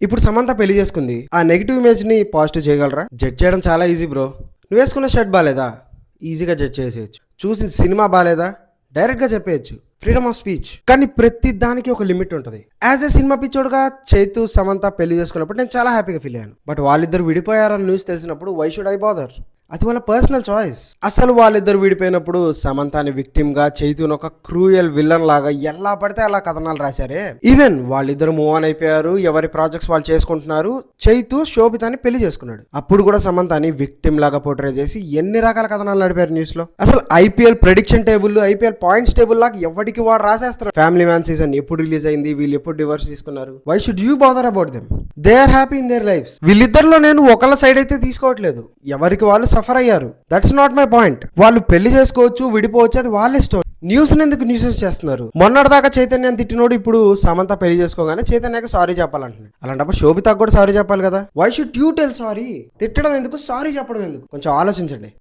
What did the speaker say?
ఇప్పుడు సమంత పెళ్లి చేసుకుంది. ఆ నెగిటివ్ ఇమేజ్ ని పాజిటివ్ చేయగలరా? జడ్జ్ చేయడం చాలా ఈజీ బ్రో. నువ్వు వేసుకున్న షర్ట్ బాగాలేదా, ఈజీగా జడ్జ్ చేసేయచ్చు. చూసి సినిమా బాగాలేదా, డైరెక్ట్ గా చెప్పేయచ్చు. Freedom of speech. కానీ ప్రతి దానికి ఒక లిమిట్ ఉంటుంది. యాజ్ ఏ సినిమా పిచ్చోడుగా చైతు సమంత పెళ్లి చేసుకున్నప్పుడు నేను చాలా హ్యాపీగా ఫీల్ అయ్యాను. బట్ వాళ్ళిద్దరు విడిపోయారని న్యూస్ తెలిసినప్పుడు వై షుడ్ ఐ బాదర్? అది వాళ్ళ పర్సనల్ చాయిస్. అసలు వాళ్ళిద్దరు విడిపోయినప్పుడు సమంతాని విక్టిమ్ గా, చైతుని ఒక క్రూయల్ విల్లన్ లాగా ఎలా పడితే అలా కథనాలు రాశారే. ఈవెన్ వాళ్ళిద్దరు మూవ్ ఆన్ అయిపోయారు, ఎవరి ప్రాజెక్ట్స్ వాళ్ళు చేసుకుంటున్నారు. చైతు శోభితాని పెళ్లి చేసుకున్నాడు. అప్పుడు కూడా సమంతాని విక్టిమ్ లాగా పోర్ట్రే చేసి ఎన్ని రకాల కథనాలు నడిపారు న్యూస్ లో. అసలు IPL prediction table, IPL points table లాగా ఎవరికి వాడు రాసేస్తారు. ఫ్యామిలీ మ్యాన్ సీజన్ ఎప్పుడు రిలీజ్ అయింది, వీళ్ళు ఎప్పుడు డివోర్స్ తీసుకున్నారు. Why should you bother about them? They are happy in their lives. వీళ్ళిద్దరిలో నేను ఒకళ్ళ సైడ్ అయితే తీసుకోవట్లేదు. ఎవరికి వాళ్ళు సఫర్ అయ్యారు. That's not my point. వాళ్ళు పెళ్లి చేసుకోవచ్చు, విడిపోవచ్చు, అది వాళ్ళ ఇష్టం. న్యూస్ ఎందుకు న్యూసెస్ చేస్తున్నారు? మొన్నటిదాకా చైతన్యం తిట్టినోడు ఇప్పుడు సమంత పెళ్లి చేసుకోగానే చైతన్యకి సారీ చెప్పాలంటున్నాడు. అలాంటప్పుడు శోభితకు కూడా సారీ చెప్పాలి కదా. Why should you tell sorry? తిట్టడం ఎందుకు, సారీ చెప్పడం ఎందుకు? కొంచెం ఆలోచించండి.